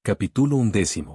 Capítulo 11.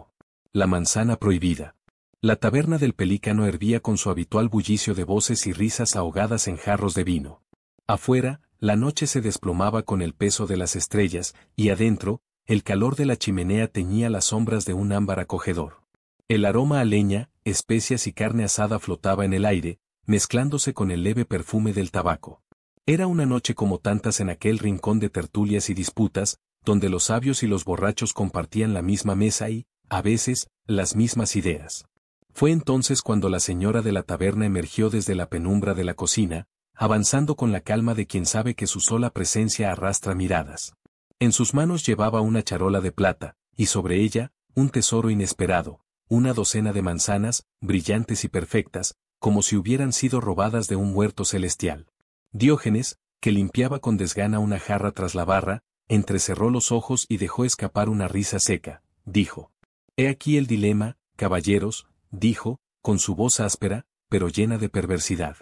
La manzana prohibida. La taberna del Pelícano hervía con su habitual bullicio de voces y risas ahogadas en jarros de vino. Afuera, la noche se desplomaba con el peso de las estrellas, y adentro, el calor de la chimenea teñía las sombras de un ámbar acogedor. El aroma a leña, especias y carne asada flotaba en el aire, mezclándose con el leve perfume del tabaco. Era una noche como tantas en aquel rincón de tertulias y disputas, donde los sabios y los borrachos compartían la misma mesa y, a veces, las mismas ideas. Fue entonces cuando la señora de la taberna emergió desde la penumbra de la cocina, avanzando con la calma de quien sabe que su sola presencia arrastra miradas. En sus manos llevaba una charola de plata, y sobre ella, un tesoro inesperado, una docena de manzanas, brillantes y perfectas, como si hubieran sido robadas de un huerto celestial. Diógenes, que limpiaba con desgana una jarra tras la barra, entrecerró los ojos y dejó escapar una risa seca. Dijo: «He aquí el dilema, caballeros», dijo, con su voz áspera, pero llena de perversidad.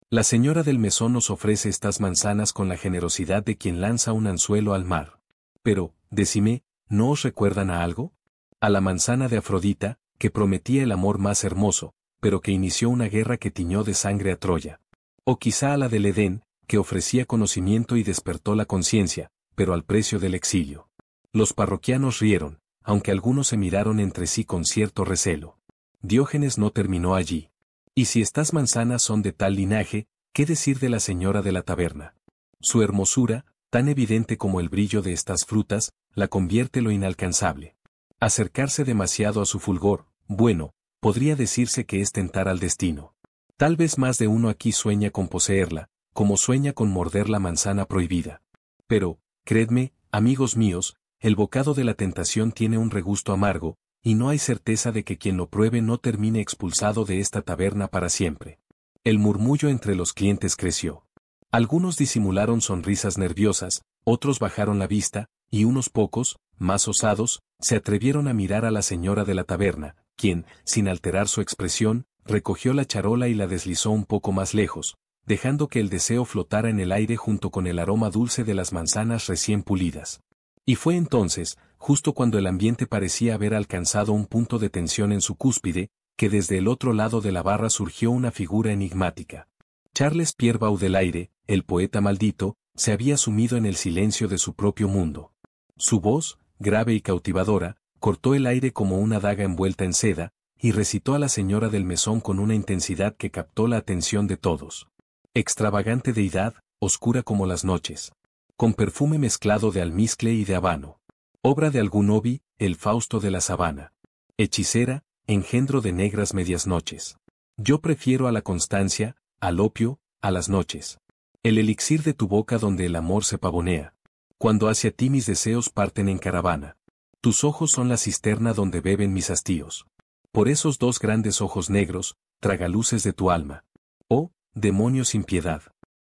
«La señora del mesón nos ofrece estas manzanas con la generosidad de quien lanza un anzuelo al mar. Pero, decime, ¿no os recuerdan a algo? A la manzana de Afrodita, que prometía el amor más hermoso, pero que inició una guerra que tiñó de sangre a Troya. O quizá a la del Edén, que ofrecía conocimiento y despertó la conciencia, pero al precio del exilio». Los parroquianos rieron, aunque algunos se miraron entre sí con cierto recelo. Diógenes no terminó allí. «Y si estas manzanas son de tal linaje, ¿qué decir de la señora de la taberna? Su hermosura, tan evidente como el brillo de estas frutas, la convierte lo inalcanzable. Acercarse demasiado a su fulgor, bueno, podría decirse que es tentar al destino. Tal vez más de uno aquí sueña con poseerla, como sueña con morder la manzana prohibida. Pero, creedme, amigos míos, el bocado de la tentación tiene un regusto amargo, y no hay certeza de que quien lo pruebe no termine expulsado de esta taberna para siempre». El murmullo entre los clientes creció. Algunos disimularon sonrisas nerviosas, otros bajaron la vista, y unos pocos, más osados, se atrevieron a mirar a la señora de la taberna, quien, sin alterar su expresión, recogió la charola y la deslizó un poco más lejos, dejando que el deseo flotara en el aire junto con el aroma dulce de las manzanas recién pulidas. Y fue entonces, justo cuando el ambiente parecía haber alcanzado un punto de tensión en su cúspide, que desde el otro lado de la barra surgió una figura enigmática. Charles Pierre Baudelaire, el poeta maldito, se había sumido en el silencio de su propio mundo. Su voz, grave y cautivadora, cortó el aire como una daga envuelta en seda, y recitó a la señora del mesón con una intensidad que captó la atención de todos. Extravagante deidad, oscura como las noches, con perfume mezclado de almizcle y de habano. Obra de algún Ovi, el Fausto de la sabana. Hechicera, engendro de negras medias noches. Yo prefiero a la constancia, al opio, a las noches. El elixir de tu boca donde el amor se pavonea. Cuando hacia ti mis deseos parten en caravana. Tus ojos son la cisterna donde beben mis hastíos. Por esos dos grandes ojos negros, tragaluces de tu alma. Oh, demonio sin piedad.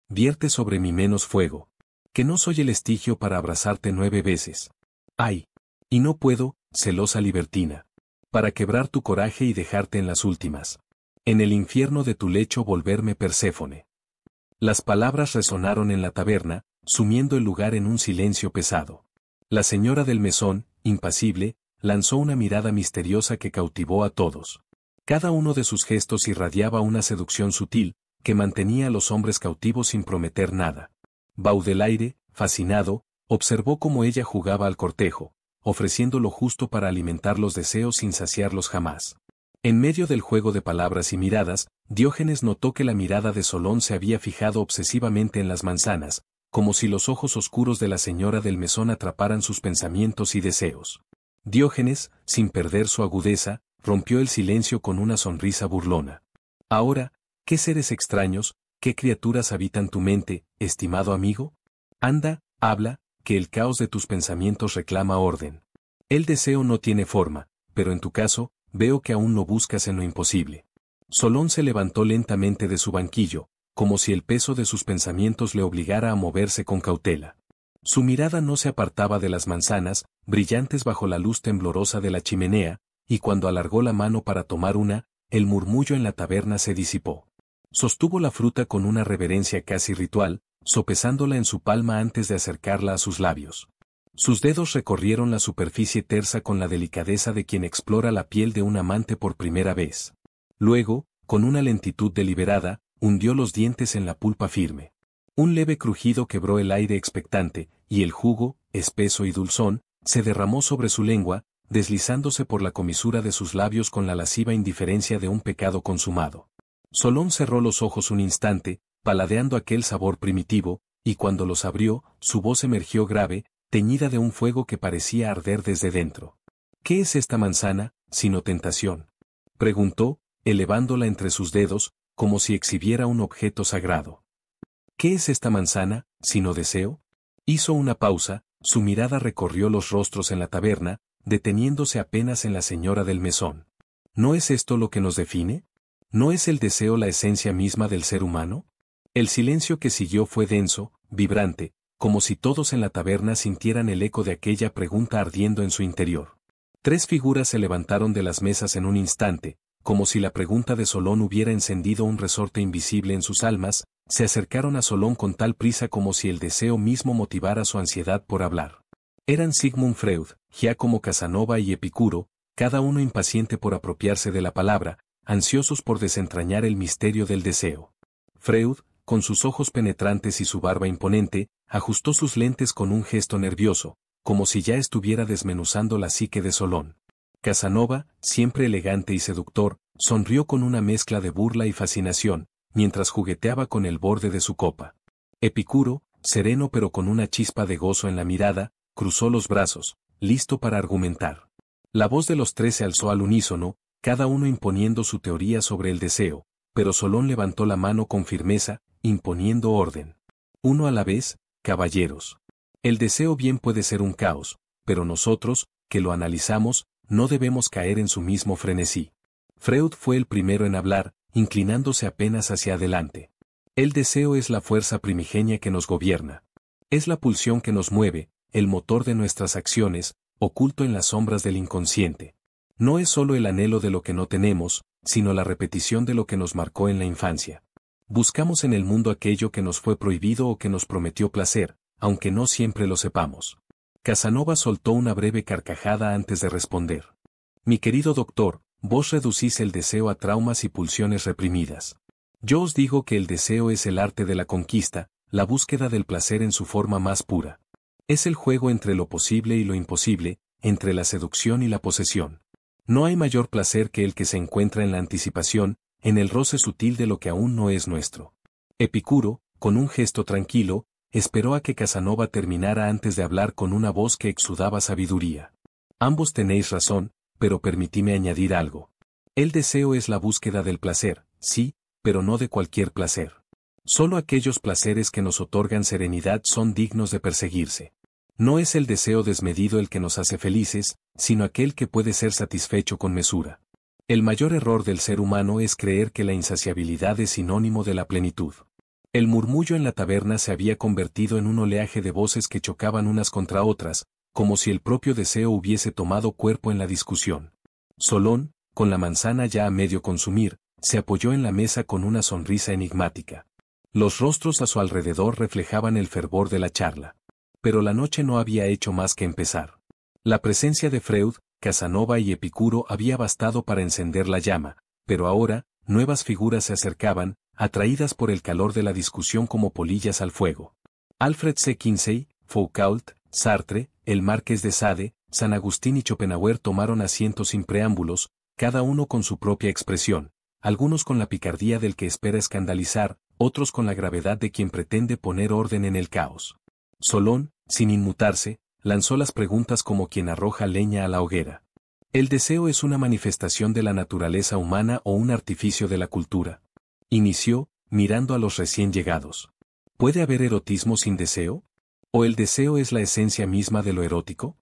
Vierte sobre mí menos fuego. Que no soy el estigio para abrazarte 9 veces. Ay. Y no puedo, celosa libertina. Para quebrar tu coraje y dejarte en las últimas. En el infierno de tu lecho volverme Perséfone». Las palabras resonaron en la taberna, sumiendo el lugar en un silencio pesado. La señora del mesón, impasible, lanzó una mirada misteriosa que cautivó a todos. Cada uno de sus gestos irradiaba una seducción sutil, que mantenía a los hombres cautivos sin prometer nada. Baudelaire, fascinado, observó cómo ella jugaba al cortejo, ofreciendo lo justo para alimentar los deseos sin saciarlos jamás. En medio del juego de palabras y miradas, Diógenes notó que la mirada de Solón se había fijado obsesivamente en las manzanas, como si los ojos oscuros de la señora del mesón atraparan sus pensamientos y deseos. Diógenes, sin perder su agudeza, rompió el silencio con una sonrisa burlona. «Ahora, ¿qué seres extraños, qué criaturas habitan tu mente, estimado amigo? Anda, habla, que el caos de tus pensamientos reclama orden. El deseo no tiene forma, pero en tu caso, veo que aún lo buscas en lo imposible». Solón se levantó lentamente de su banquillo, como si el peso de sus pensamientos le obligara a moverse con cautela. Su mirada no se apartaba de las manzanas, brillantes bajo la luz temblorosa de la chimenea, y cuando alargó la mano para tomar una, el murmullo en la taberna se disipó. Sostuvo la fruta con una reverencia casi ritual, sopesándola en su palma antes de acercarla a sus labios. Sus dedos recorrieron la superficie tersa con la delicadeza de quien explora la piel de un amante por primera vez. Luego, con una lentitud deliberada, hundió los dientes en la pulpa firme. Un leve crujido quebró el aire expectante, y el jugo, espeso y dulzón, se derramó sobre su lengua, deslizándose por la comisura de sus labios con la lasciva indiferencia de un pecado consumado. Solón cerró los ojos un instante, paladeando aquel sabor primitivo, y cuando los abrió, su voz emergió grave, teñida de un fuego que parecía arder desde dentro. ¿Qué es esta manzana, sino tentación?, preguntó, elevándola entre sus dedos, como si exhibiera un objeto sagrado. ¿Qué es esta manzana, sino deseo? Hizo una pausa, su mirada recorrió los rostros en la taberna, deteniéndose apenas en la señora del mesón. ¿No es esto lo que nos define? ¿No es el deseo la esencia misma del ser humano? El silencio que siguió fue denso, vibrante, como si todos en la taberna sintieran el eco de aquella pregunta ardiendo en su interior. 3 figuras se levantaron de las mesas en un instante, como si la pregunta de Solón hubiera encendido un resorte invisible en sus almas, se acercaron a Solón con tal prisa como si el deseo mismo motivara su ansiedad por hablar. Eran Sigmund Freud, Giacomo Casanova y Epicuro, cada uno impaciente por apropiarse de la palabra, ansiosos por desentrañar el misterio del deseo. Freud, con sus ojos penetrantes y su barba imponente, ajustó sus lentes con un gesto nervioso, como si ya estuviera desmenuzando la psique de Solón. Casanova, siempre elegante y seductor, sonrió con una mezcla de burla y fascinación, mientras jugueteaba con el borde de su copa. Epicuro, sereno pero con una chispa de gozo en la mirada, cruzó los brazos, listo para argumentar. La voz de los 3 se alzó al unísono, cada uno imponiendo su teoría sobre el deseo, pero Solón levantó la mano con firmeza, imponiendo orden. Uno a la vez, caballeros. El deseo bien puede ser un caos, pero nosotros, que lo analizamos, no debemos caer en su mismo frenesí. Freud fue el primero en hablar, inclinándose apenas hacia adelante. El deseo es la fuerza primigenia que nos gobierna. Es la pulsión que nos mueve, el motor de nuestras acciones, oculto en las sombras del inconsciente. No es solo el anhelo de lo que no tenemos, sino la repetición de lo que nos marcó en la infancia. Buscamos en el mundo aquello que nos fue prohibido o que nos prometió placer, aunque no siempre lo sepamos. Casanova soltó una breve carcajada antes de responder. Mi querido doctor, vos reducís el deseo a traumas y pulsiones reprimidas. Yo os digo que el deseo es el arte de la conquista, la búsqueda del placer en su forma más pura. Es el juego entre lo posible y lo imposible, entre la seducción y la posesión. No hay mayor placer que el que se encuentra en la anticipación, en el roce sutil de lo que aún no es nuestro. Epicuro, con un gesto tranquilo, esperó a que Casanova terminara antes de hablar con una voz que exudaba sabiduría. Ambos tenéis razón, pero permitidme añadir algo. El deseo es la búsqueda del placer, sí, pero no de cualquier placer. Solo aquellos placeres que nos otorgan serenidad son dignos de perseguirse. No es el deseo desmedido el que nos hace felices, sino aquel que puede ser satisfecho con mesura. El mayor error del ser humano es creer que la insaciabilidad es sinónimo de la plenitud. El murmullo en la taberna se había convertido en un oleaje de voces que chocaban unas contra otras, como si el propio deseo hubiese tomado cuerpo en la discusión. Solón, con la manzana ya a medio consumir, se apoyó en la mesa con una sonrisa enigmática. Los rostros a su alrededor reflejaban el fervor de la charla. Pero la noche no había hecho más que empezar. La presencia de Freud, Casanova y Epicuro había bastado para encender la llama, pero ahora, nuevas figuras se acercaban, atraídas por el calor de la discusión como polillas al fuego. Alfred C. Kinsey, Foucault, Sartre, el Marqués de Sade, San Agustín y Schopenhauer tomaron asientos sin preámbulos, cada uno con su propia expresión, algunos con la picardía del que espera escandalizar, otros con la gravedad de quien pretende poner orden en el caos. Solón, sin inmutarse, lanzó las preguntas como quien arroja leña a la hoguera. ¿El deseo es una manifestación de la naturaleza humana o un artificio de la cultura? Inició, mirando a los recién llegados. ¿Puede haber erotismo sin deseo? ¿O el deseo es la esencia misma de lo erótico?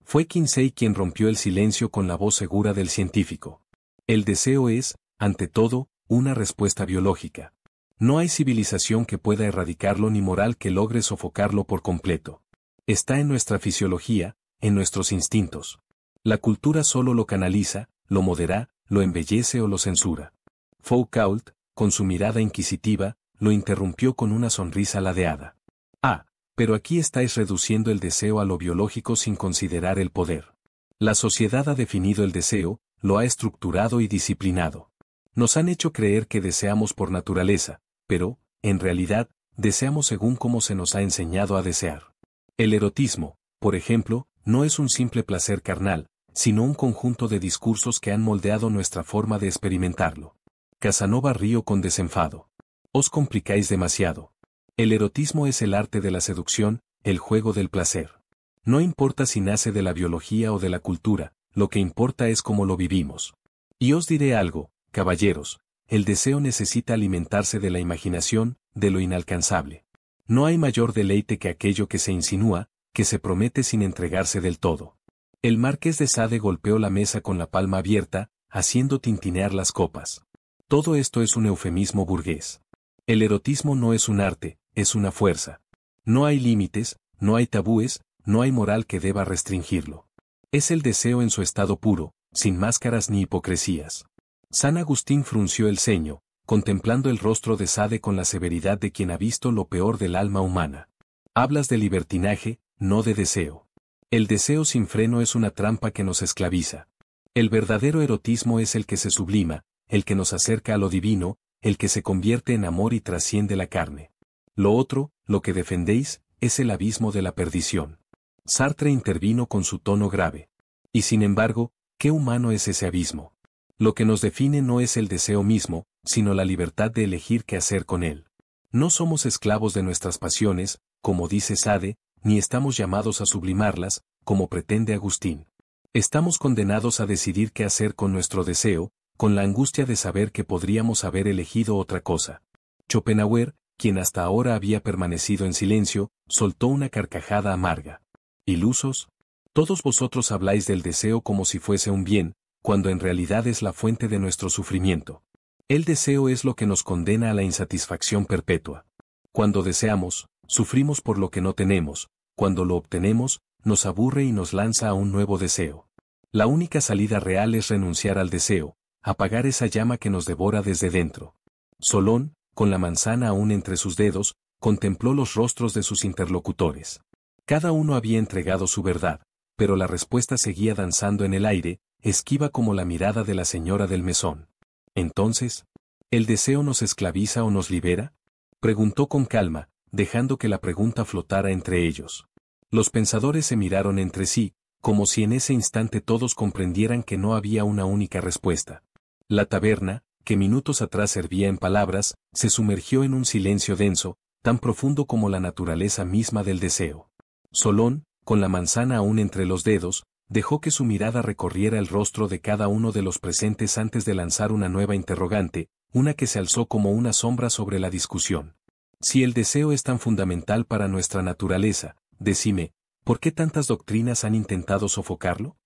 Fue Kinsey quien rompió el silencio con la voz segura del científico. El deseo es, ante todo, una respuesta biológica. No hay civilización que pueda erradicarlo ni moral que logre sofocarlo por completo. Está en nuestra fisiología, en nuestros instintos. La cultura solo lo canaliza, lo modera, lo embellece o lo censura. Foucault, con su mirada inquisitiva, lo interrumpió con una sonrisa ladeada. Ah, Pero aquí estáis reduciendo el deseo a lo biológico sin considerar el poder. La sociedad ha definido el deseo, lo ha estructurado y disciplinado. Nos han hecho creer que deseamos por naturaleza, pero, en realidad, deseamos según cómo se nos ha enseñado a desear. El erotismo, por ejemplo, no es un simple placer carnal, sino un conjunto de discursos que han moldeado nuestra forma de experimentarlo. Casanova Río con desenfado. Os complicáis demasiado. El erotismo es el arte de la seducción, el juego del placer. No importa si nace de la biología o de la cultura, lo que importa es cómo lo vivimos. Y os diré algo, caballeros, el deseo necesita alimentarse de la imaginación, de lo inalcanzable. No hay mayor deleite que aquello que se insinúa, que se promete sin entregarse del todo. El marqués de Sade golpeó la mesa con la palma abierta, haciendo tintinear las copas. Todo esto es un eufemismo burgués. El erotismo no es un arte, es una fuerza. No hay límites, no hay tabúes, no hay moral que deba restringirlo. Es el deseo en su estado puro, sin máscaras ni hipocresías. San Agustín frunció el ceño, contemplando el rostro de Sade con la severidad de quien ha visto lo peor del alma humana. Hablas de libertinaje, no de deseo. El deseo sin freno es una trampa que nos esclaviza. El verdadero erotismo es el que se sublima, el que nos acerca a lo divino, el que se convierte en amor y trasciende la carne. Lo otro, lo que defendéis, es el abismo de la perdición. Sartre intervino con su tono grave. Y sin embargo, ¿qué humano es ese abismo? Lo que nos define no es el deseo mismo, sino la libertad de elegir qué hacer con él. No somos esclavos de nuestras pasiones, como dice Sade, ni estamos llamados a sublimarlas, como pretende Agustín. Estamos condenados a decidir qué hacer con nuestro deseo, con la angustia de saber que podríamos haber elegido otra cosa. Schopenhauer, quien hasta ahora había permanecido en silencio, soltó una carcajada amarga. ¿Ilusos? Todos vosotros habláis del deseo como si fuese un bien, cuando en realidad es la fuente de nuestro sufrimiento. El deseo es lo que nos condena a la insatisfacción perpetua. Cuando deseamos, sufrimos por lo que no tenemos, cuando lo obtenemos, nos aburre y nos lanza a un nuevo deseo. La única salida real es renunciar al deseo, apagar esa llama que nos devora desde dentro. Solón, con la manzana aún entre sus dedos, contempló los rostros de sus interlocutores. Cada uno había entregado su verdad, pero la respuesta seguía danzando en el aire, esquiva como la mirada de la señora del mesón. Entonces, ¿el deseo nos esclaviza o nos libera? Preguntó con calma, dejando que la pregunta flotara entre ellos. Los pensadores se miraron entre sí, como si en ese instante todos comprendieran que no había una única respuesta. La taberna, que minutos atrás servía en palabras, se sumergió en un silencio denso, tan profundo como la naturaleza misma del deseo. Solón, con la manzana aún entre los dedos, dejó que su mirada recorriera el rostro de cada uno de los presentes antes de lanzar una nueva interrogante, una que se alzó como una sombra sobre la discusión. Si el deseo es tan fundamental para nuestra naturaleza, decime, ¿por qué tantas doctrinas han intentado sofocarlo?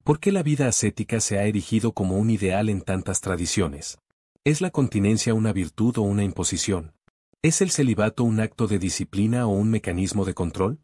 ¿Por qué la vida ascética se ha erigido como un ideal en tantas tradiciones? ¿Es la continencia una virtud o una imposición? ¿Es el celibato un acto de disciplina o un mecanismo de control?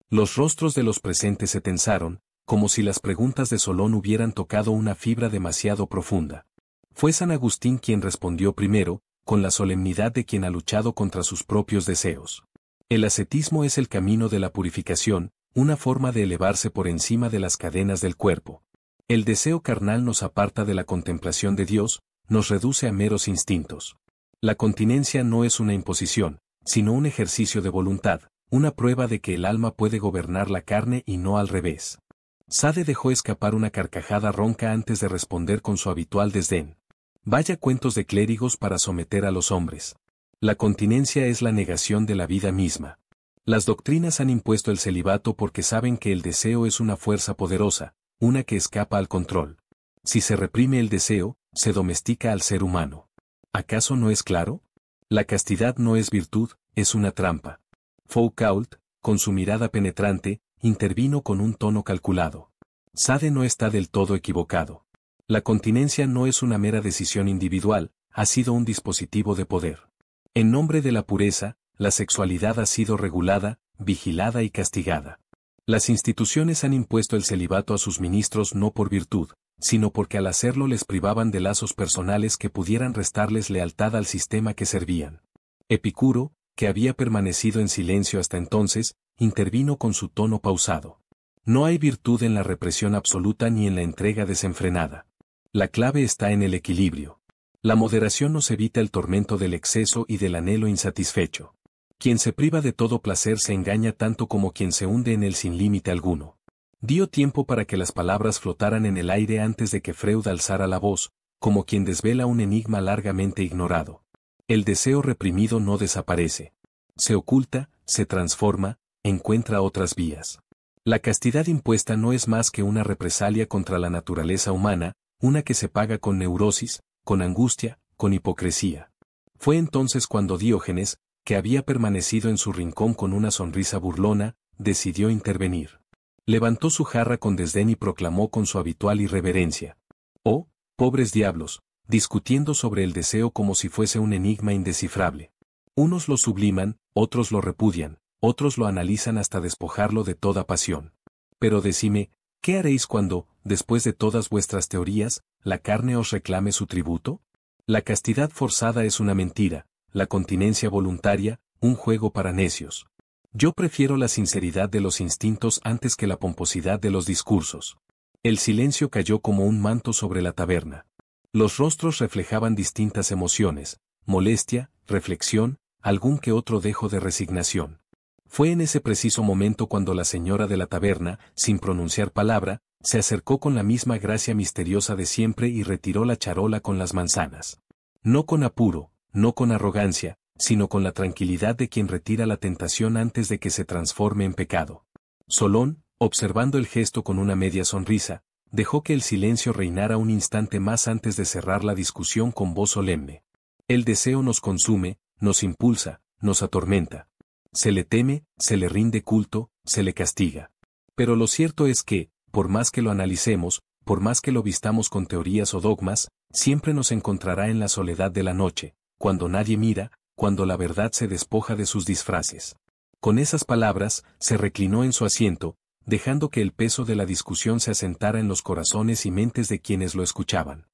Los rostros de los presentes se tensaron, como si las preguntas de Solón hubieran tocado una fibra demasiado profunda. Fue San Agustín quien respondió primero, con la solemnidad de quien ha luchado contra sus propios deseos. El ascetismo es el camino de la purificación, una forma de elevarse por encima de las cadenas del cuerpo. El deseo carnal nos aparta de la contemplación de Dios, nos reduce a meros instintos. La continencia no es una imposición, sino un ejercicio de voluntad, una prueba de que el alma puede gobernar la carne y no al revés. Sade dejó escapar una carcajada ronca antes de responder con su habitual desdén. Vaya cuentos de clérigos para someter a los hombres. La continencia es la negación de la vida misma. Las doctrinas han impuesto el celibato porque saben que el deseo es una fuerza poderosa, una que escapa al control. Si se reprime el deseo, se domestica al ser humano. ¿Acaso no es claro? La castidad no es virtud, es una trampa. Foucault, con su mirada penetrante, intervino con un tono calculado. Sade no está del todo equivocado. La continencia no es una mera decisión individual, ha sido un dispositivo de poder. En nombre de la pureza, la sexualidad ha sido regulada, vigilada y castigada. Las instituciones han impuesto el celibato a sus ministros no por virtud, sino porque al hacerlo les privaban de lazos personales que pudieran restarles lealtad al sistema que servían. Epicuro, que había permanecido en silencio hasta entonces, intervino con su tono pausado. No hay virtud en la represión absoluta ni en la entrega desenfrenada. La clave está en el equilibrio. La moderación nos evita el tormento del exceso y del anhelo insatisfecho. Quien se priva de todo placer se engaña tanto como quien se hunde en él sin límite alguno. Dio tiempo para que las palabras flotaran en el aire antes de que Freud alzara la voz, como quien desvela un enigma largamente ignorado. El deseo reprimido no desaparece. Se oculta, se transforma, encuentra otras vías. La castidad impuesta no es más que una represalia contra la naturaleza humana, una que se paga con neurosis, con angustia, con hipocresía. Fue entonces cuando Diógenes, que había permanecido en su rincón con una sonrisa burlona, decidió intervenir. Levantó su jarra con desdén y proclamó con su habitual irreverencia: «Oh, pobres diablos, discutiendo sobre el deseo como si fuese un enigma indescifrable. Unos lo subliman, otros lo repudian, otros lo analizan hasta despojarlo de toda pasión. Pero decime, ¿qué haréis cuando, después de todas vuestras teorías, la carne os reclame su tributo? La castidad forzada es una mentira, la continencia voluntaria, un juego para necios. Yo prefiero la sinceridad de los instintos antes que la pomposidad de los discursos». El silencio cayó como un manto sobre la taberna. Los rostros reflejaban distintas emociones: molestia, reflexión, algún que otro dejo de resignación. Fue en ese preciso momento cuando la señora de la taberna, sin pronunciar palabra, se acercó con la misma gracia misteriosa de siempre y retiró la charola con las manzanas. No con apuro, no con arrogancia, sino con la tranquilidad de quien retira la tentación antes de que se transforme en pecado. Solón, observando el gesto con una media sonrisa, dejó que el silencio reinara un instante más antes de cerrar la discusión con voz solemne. El deseo nos consume, nos impulsa, nos atormenta. Se le teme, se le rinde culto, se le castiga. Pero lo cierto es que, por más que lo analicemos, por más que lo vistamos con teorías o dogmas, siempre nos encontrará en la soledad de la noche, cuando nadie mira, cuando la verdad se despoja de sus disfraces. Con esas palabras, se reclinó en su asiento, dejando que el peso de la discusión se asentara en los corazones y mentes de quienes lo escuchaban.